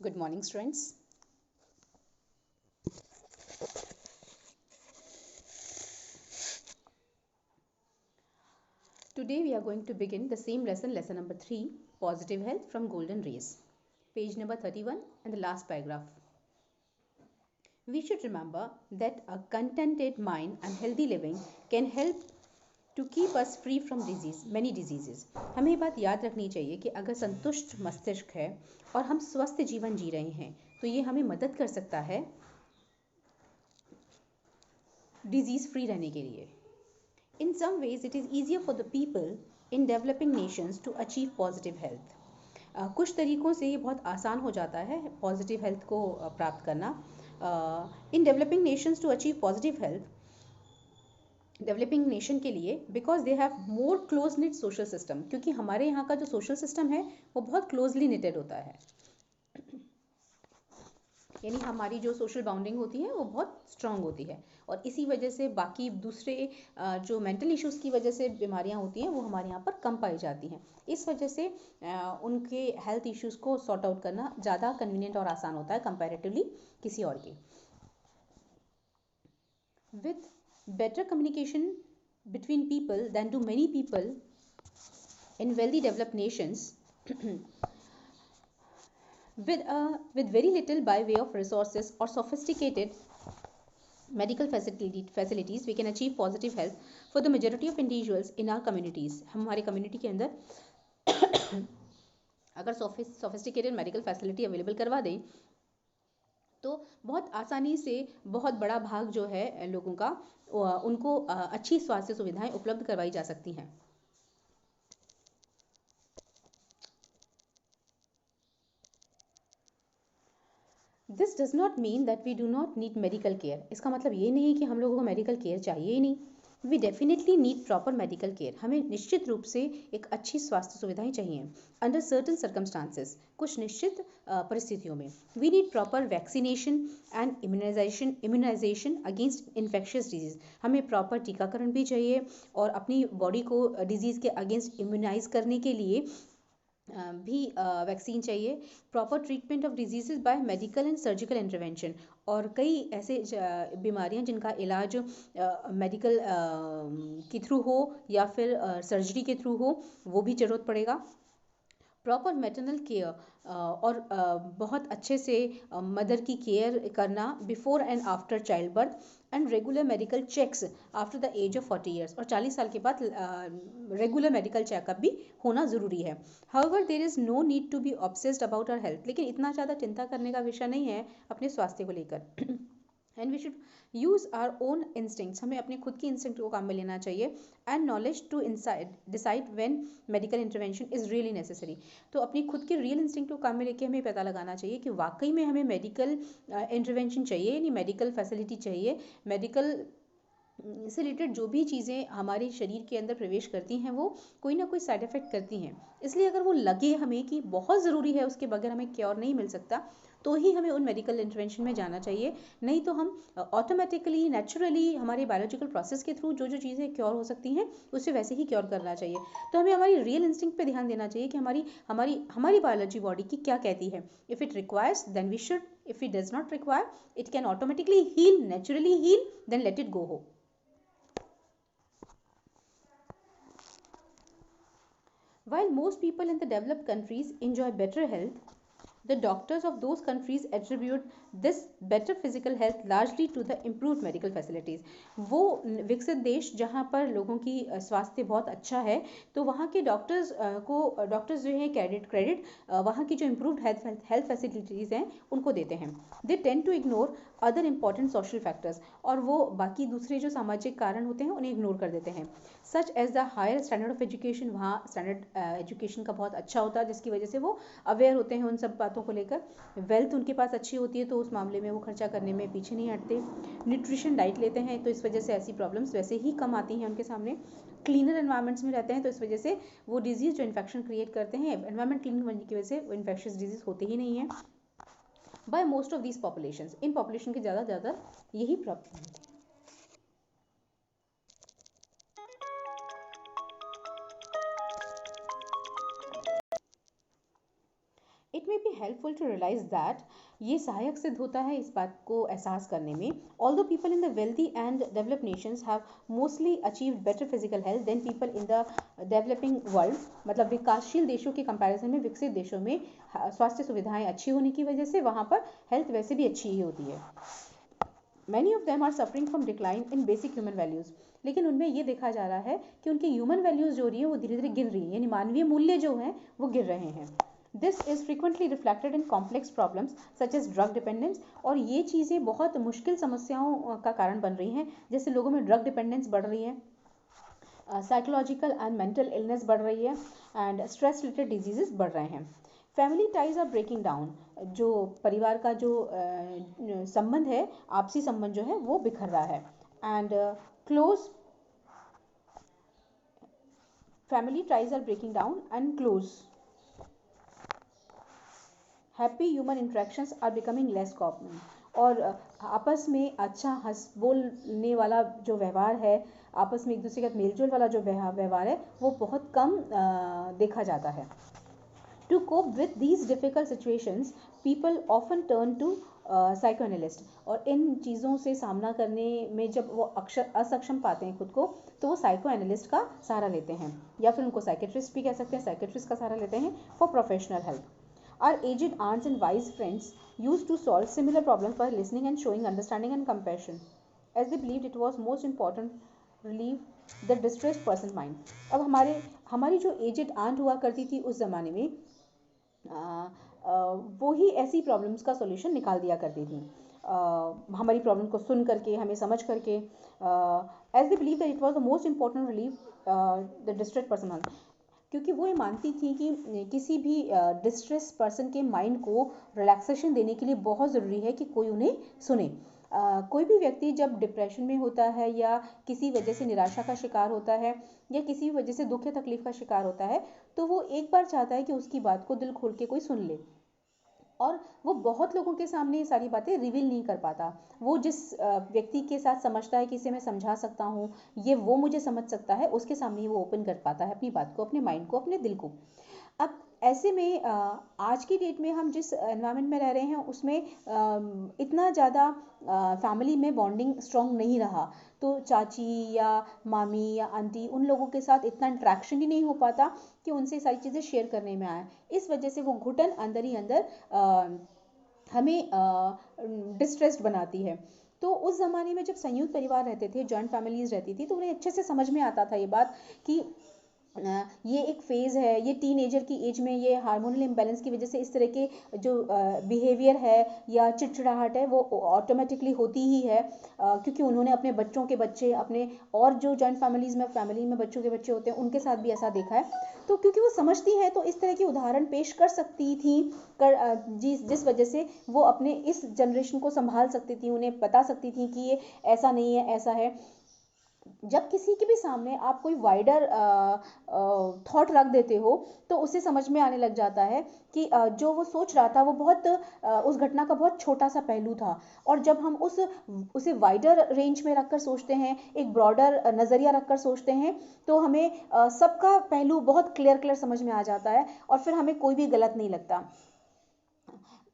Good morning, students. Today we are going to begin the same lesson, lesson number 3, Positive Health from Golden Rays. Page number 31 and the last paragraph. We should remember that a contented mind and healthy living can help to keep us free from many diseases. हमें ये बात याद रखनी चाहिए कि अगर संतुष्ट मस्तिष्क है और हम स्वस्थ जीवन जी रहे हैं तो ये हमें मदद कर सकता है डिजीज फ्री रहने के लिए. In some ways, it is easier for the people in developing nations to achieve positive health. कुछ तरीकों से ये बहुत आसान हो जाता है पॉजिटिव हेल्थ को प्राप्त करना. In developing nations to achieve positive health developing nation के लिए because they have more close knit social system, क्योंकि हमारे यहाँ का जो सोशल सिस्टम है वो बहुत क्लोजली निटेड होता है. यानी हमारी जो सोशल बाउंडिंग होती है वो बहुत स्ट्रांग होती है और इसी वजह से बाकी दूसरे जो मेंटल इश्यूज की वजह से बीमारियां होती हैं वो हमारे यहाँ पर कम पाई जाती हैं. इस वजह से उनके हेल्थ इश्यूज को सॉर्ट आउट करना ज़्यादा कन्वीनियंट और आसान होता है कंपैरेटिवली किसी और के. With better communication between people than too many people in wealthy developed nations with very little by way of resources or sophisticated medical facilities we can achieve positive health for the majority of individuals in our communities. हमारे community के अंदर अगर sophisticated medical facility available करवा दें तो बहुत आसानी से बहुत बड़ा भाग जो है लोगों का उनको अच्छी स्वास्थ्य सुविधाएं उपलब्ध करवाई जा सकती हैं. This does not mean that we do not need medical care. इसका मतलब ये नहीं कि हम लोगों को मेडिकल केयर चाहिए ही नहीं. We definitely need proper medical care. हमें निश्चित रूप से एक अच्छी स्वास्थ्य सुविधाएं चाहिए अंडर सर्टन सर्कमस्टांसेस, कुछ निश्चित परिस्थितियों में. We need proper vaccination and immunization against infectious disease. हमें प्रॉपर टीकाकरण भी चाहिए और अपनी बॉडी को डिजीज़ के अगेंस्ट इम्यूनाइज करने के लिए भी वैक्सीन चाहिए. Proper treatment of disease by medical and surgical intervention. और कई ऐसे बीमारियां जिनका इलाज मेडिकल के थ्रू हो या फिर सर्जरी के थ्रू हो वो भी ज़रूरत पड़ेगा. प्रॉपर मैटरनल केयर और बहुत अच्छे से मदर की केयर करना before and after child birth and regular medical checks after the age of 40 years. और 40 साल के बाद रेगुलर मेडिकल चेकअप भी होना ज़रूरी है. However there is no need to be obsessed about our health. लेकिन इतना ज़्यादा चिंता करने का विषय नहीं है अपने स्वास्थ्य को लेकर. And we should use our own instincts. हमें अपने खुद की इंस्टिंक्ट को काम में लेना चाहिए. And knowledge to decide when medical intervention is really necessary. तो अपनी खुद के रियल इंस्टिंक्ट को काम में लेके हमें पता लगाना चाहिए कि वाकई में हमें मेडिकल इंटरवेंशन चाहिए यानी मेडिकल फैसिलिटी चाहिए. मेडिकल से रिलेटेड जो भी चीज़ें हमारे शरीर के अंदर प्रवेश करती हैं वो कोई ना कोई साइड इफ़ेक्ट करती हैं. इसलिए अगर वो लगे हमें कि बहुत ज़रूरी है, उसके बगैर हमें क्योर नहीं मिल सकता, तो ही हमें उन मेडिकल इंटरवेंशन में जाना चाहिए. नहीं तो हम ऑटोमेटिकली नेचुरली हमारे बायोलॉजिकल प्रोसेस के थ्रू जो जो चीज़ें क्योर हो सकती हैं उसे वैसे ही क्योर करना चाहिए. तो हमें हमारी रियल इंस्टिंक्ट पे ध्यान देना चाहिए कि हमारी हमारी हमारी बायोलॉजी बॉडी की क्या कहती है. If it requires then we should. If it does not require it can automatically heal, naturally heal, then let it go हो. While most people in the developed countries enjoy better health, the doctors of those countries attribute this better physical health largely to the improved medical facilities. वो विकसित देश जहाँ पर लोगों की स्वास्थ्य बहुत अच्छा है तो वहाँ के डॉक्टर्स जो हैं क्रेडिट वहाँ की जो इम्प्रूव्ड हेल्थ फैसिलिटीज़ हैं उनको देते हैं. They tend to ignore other important social factors. और वो बाकी दूसरे जो सामाजिक कारण होते हैं उन्हें इग्नोर कर देते हैं. Such as the higher standard of education. वहाँ स्टैंडर्ड एजुकेशन का बहुत अच्छा होता है जिसकी वजह से वो अवेयर होते हैं उन सब बातों को लेकर. वेल्थ उनके पास अच्छी होती है तो उस मामले में वो खर्चा करने में पीछे नहीं हटते. न्यूट्रिशन डाइट लेते हैं तो इस वजह से ऐसी प्रॉब्लम्स वैसे ही कम आती हैं उनके सामने. क्लीनर एनवायरमेंट्स में रहते हैं तो इस वजह से वो डिजीज़ जो इन्फेक्शन क्रिएट करते हैं एनवायरमेंट क्लीन होने की वजह से वो इन्फेक्शियस डिजीज़ होते ही नहीं है. By most of these population. इन पॉपुलेशन के ज़्यादा यही प्रॉब्लम है. It may be helpful helpful to realize that, ये सहायक सिद्ध होता है इस बात को एहसास करने में, although people in the wealthy and developed nations have mostly achieved better physical health than people in the developing world, मतलब विकासशील देशों के कंपैरिजन में विकसित देशों में स्वास्थ्य सुविधाएं अच्छी होने की वजह से वहाँ पर हेल्थ वैसे भी अच्छी ही होती है। Many of them are suffering from decline in basic human values, लेकिन उनमें ये देखा जा रहा है कि उनके ह्यूमन वैल्यूज जो रही है वो धीरे धीरे गिर रही है, यानी मानवीय मूल्य जो हैं वो गिर रहे हैं। This is frequently reflected in complex problems such as drug dependence, और ये चीज़ें बहुत मुश्किल समस्याओं का कारण बन रही हैं, जैसे लोगों में ड्रग डिपेंडेंस बढ़ रही है, साइकोलॉजिकल एंड मेंटल इलनेस बढ़ रही है, एंड स्ट्रेस रिलेटेड डिजीजेस बढ़ रहे हैं। Family ties are breaking down, जो परिवार का जो संबंध है, आपसी संबंध जो है वो बिखर रहा है, and close family ties are breaking down and close happy human interactions are becoming less common, और आपस में अच्छा हंस बोलने वाला जो व्यवहार है, आपस में एक दूसरे के साथ मेलजोल वाला जो व्यवहार है वो बहुत कम देखा जाता है। To cope with these difficult situations, people often turn to psychoanalyst, और इन चीज़ों से सामना करने में जब वो असक्षम पाते हैं खुद को, तो वो साइको एनालिस्ट का सहारा लेते हैं, या फिर उनको साइकेट्रिस्ट भी कह सकते हैं, साइकेट्रिस्ट का सहारा लेते हैं for professional help. Our aged aunts and wise friends used to solve similar problems by listening and showing understanding and compassion, as they believed it was most important to relieve the distressed person's mind. अब हमारी जो aged aunt हुआ करती थी उस ज़माने में, वो ही ऐसी प्रॉब्लम्स का सॉल्यूशन निकाल दिया करती थी, हमारी प्रॉब्लम को सुन करके, हमें समझ करके, as they believe that it was the most important relieve the distress person, क्योंकि वो ये मानती थी कि किसी भी डिस्ट्रेस पर्सन के माइंड को रिलैक्सेशन देने के लिए बहुत ज़रूरी है कि कोई उन्हें सुने। कोई भी व्यक्ति जब डिप्रेशन में होता है या किसी वजह से निराशा का शिकार होता है या किसी वजह से दुख या तकलीफ का शिकार होता है, तो वो एक बार चाहता है कि उसकी बात को दिल खोल के कोई सुन ले, और वो बहुत लोगों के सामने ये सारी बातें रिवील नहीं कर पाता। वो जिस व्यक्ति के साथ समझता है कि इसे मैं समझा सकता हूँ, ये वो मुझे समझ सकता है, उसके सामने ही वो ओपन कर पाता है अपनी बात को, अपने माइंड को, अपने दिल को। अब ऐसे में आज की डेट में हम जिस एनवायरनमेंट में रह रहे हैं उसमें इतना ज़्यादा फैमिली में बॉन्डिंग स्ट्रॉन्ग नहीं रहा, तो चाची या मामी या आंटी उन लोगों के साथ इतना इंट्रैक्शन ही नहीं हो पाता कि उनसे सारी चीज़ें शेयर करने में आए। इस वजह से वो घुटन अंदर ही अंदर हमें डिस्ट्रेस्ड बनाती है। तो उस ज़माने में जब संयुक्त परिवार रहते थे, जॉइंट फैमिलीज रहती थी, तो उन्हें अच्छे से समझ में आता था ये बात कि ये एक फेज़ है, ये टीनेजर की एज में ये हार्मोनल इम्बैलेंस की वजह से इस तरह के जो बिहेवियर है या चिड़चिड़ाहट है वो ऑटोमेटिकली होती ही है, क्योंकि उन्होंने अपने बच्चों के बच्चे, अपने और जो जॉइंट फैमिली में बच्चों के बच्चे होते हैं उनके साथ भी ऐसा देखा है। तो क्योंकि वो समझती हैं तो इस तरह के उदाहरण पेश कर सकती थी, जिस वजह से वो अपने इस जनरेशन को संभाल सकती थी, उन्हें बता सकती थी कि ये ऐसा नहीं है, ऐसा है। जब किसी के भी सामने आप कोई वाइडर थॉट रख देते हो तो उसे समझ में आने लग जाता है कि जो वो सोच रहा था वो बहुत उस घटना का बहुत छोटा सा पहलू था, और जब हम उसे वाइडर रेंज में रखकर सोचते हैं, एक ब्रॉडर नज़रिया रखकर सोचते हैं, तो हमें सबका पहलू बहुत क्लियर समझ में आ जाता है और फिर हमें कोई भी गलत नहीं लगता।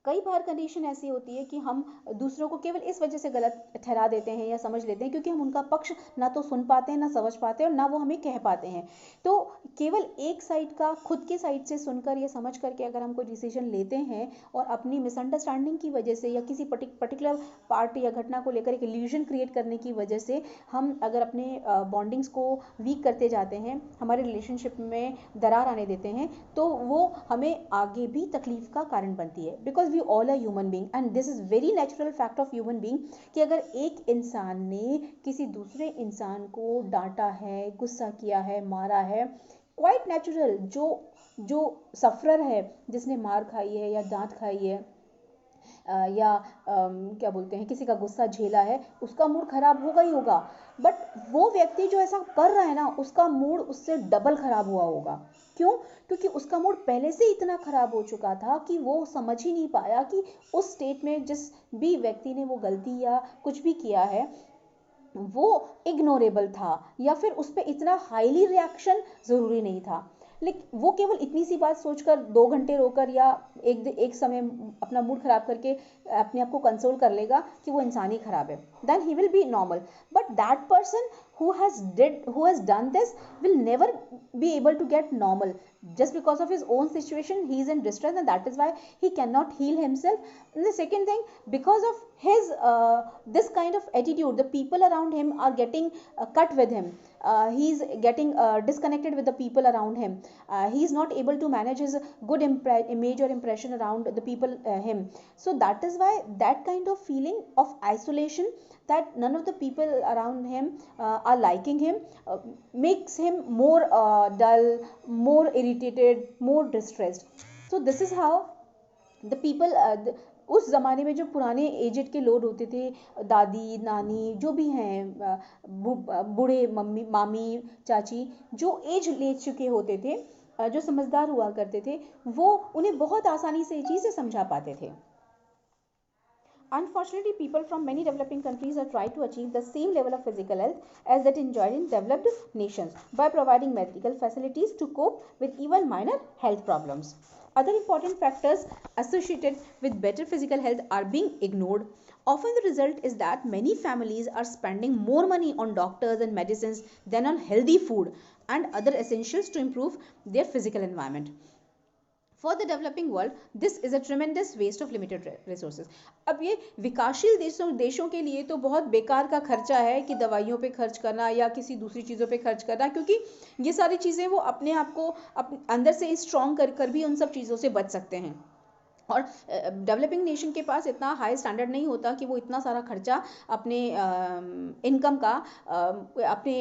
कई बार कंडीशन ऐसी होती है कि हम दूसरों को केवल इस वजह से गलत ठहरा देते हैं या समझ लेते हैं क्योंकि हम उनका पक्ष ना तो सुन पाते हैं, ना समझ पाते हैं, और ना वो हमें कह पाते हैं। तो केवल एक साइड का, खुद के साइड से सुनकर या समझ करके अगर हम कोई डिसीजन लेते हैं और अपनी मिसअंडरस्टैंडिंग की वजह से या किसी पर्टिकुलर पार्ट या घटना को लेकर एक इल्यूजन क्रिएट करने की वजह से हम अगर अपने बॉन्डिंग्स को वीक करते जाते हैं, हमारे रिलेशनशिप में दरार आने देते हैं, तो वो हमें आगे भी तकलीफ का कारण बनती है। Because we all are human being and this is very natural fact of human being कि अगर एक इंसान ने किसी दूसरे इंसान को डांटा है, गुस्सा किया है, मारा है, क्वाइट नेचुरल, जो सफरर है, जिसने मार खाई है या डांट खाई है या क्या बोलते हैं, किसी का गुस्सा झेला है, उसका मूड खराब होगा ही होगा। बट वो व्यक्ति जो ऐसा कर रहा है ना, उसका मूड उससे डबल खराब हुआ होगा। क्यों? क्योंकि उसका मूड पहले से इतना खराब हो चुका था कि वो समझ ही नहीं पाया कि उस स्टेट में जिस भी व्यक्ति ने वो गलती या कुछ भी किया है वो इग्नोरेबल था, या फिर उस पर इतना हाईली रिएक्शन ज़रूरी नहीं था। लेकिन वो केवल इतनी सी बात सोचकर 2 घंटे रोकर या एक समय अपना मूड खराब करके अपने आप को कंसोल कर लेगा कि वो इंसान ही खराब है, then he will be normal. But that person who has done this will never be able to get normal, just because of his own situation he is in distress, and that is why he cannot heal himself. And the second thing, because of his this kind of attitude, the people around him are getting cut with him. He is getting disconnected with the people around him. He is not able to manage his good image or impression around the people him. So that is why that kind of feeling of isolation, that none of the people around him are liking him, makes him more dull, more irritated, more distressed. So this is how the people उस ज़माने में जो पुराने aged के लोग होते थे, दादी नानी जो भी हैं, बूढ़े मम्मी मामी चाची, जो एज ले चुके होते थे, जो समझदार हुआ करते थे, वो उन्हें बहुत आसानी से ये चीज़ें समझा पाते थे. Unfortunately, people from many developing countries are trying to achieve the same level of physical health as that enjoyed in developed nations by providing medical facilities to cope with even minor health problems. Other important factors associated with better physical health are being ignored. Often the result is that many families are spending more money on doctors and medicines than on healthy food and other essentials to improve their physical environment. For the developing world, this is a tremendous waste of limited resources. अब ये विकासशील देशों के लिए तो बहुत बेकार का खर्चा है कि दवाइयों पे खर्च करना या किसी दूसरी चीज़ों पे खर्च करना, क्योंकि ये सारी चीज़ें वो अपने आप को अंदर से स्ट्रॉन्ग कर भी उन सब चीज़ों से बच सकते हैं. और डेवलपिंग नेशन के पास इतना हाई स्टैंडर्ड नहीं होता कि वो इतना सारा खर्चा अपने इनकम का अपने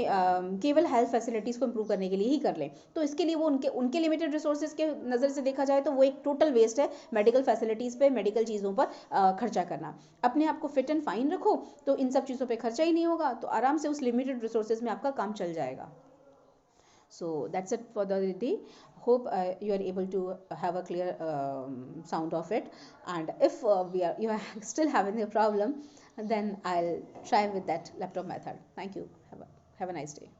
केवल हेल्थ फैसिलिटीज़ को इम्प्रूव करने के लिए ही कर लें. तो इसके लिए वो उनके लिमिटेड रिसोर्सेज के नज़र से देखा जाए तो वो एक टोटल वेस्ट है मेडिकल फैसिलिटीज़ पे, मेडिकल चीज़ों पर खर्चा करना. अपने आप को फिट एंड फाइन रखो तो इन सब चीज़ों पर खर्चा ही नहीं होगा, तो आराम से उस लिमिटेड रिसोर्सेज में आपका काम चल जाएगा. So that's it for the day. Hope you are able to have a clear sound of it, and if you are still having a problem, then I'll try with that laptop method. Thank you. Have a nice day.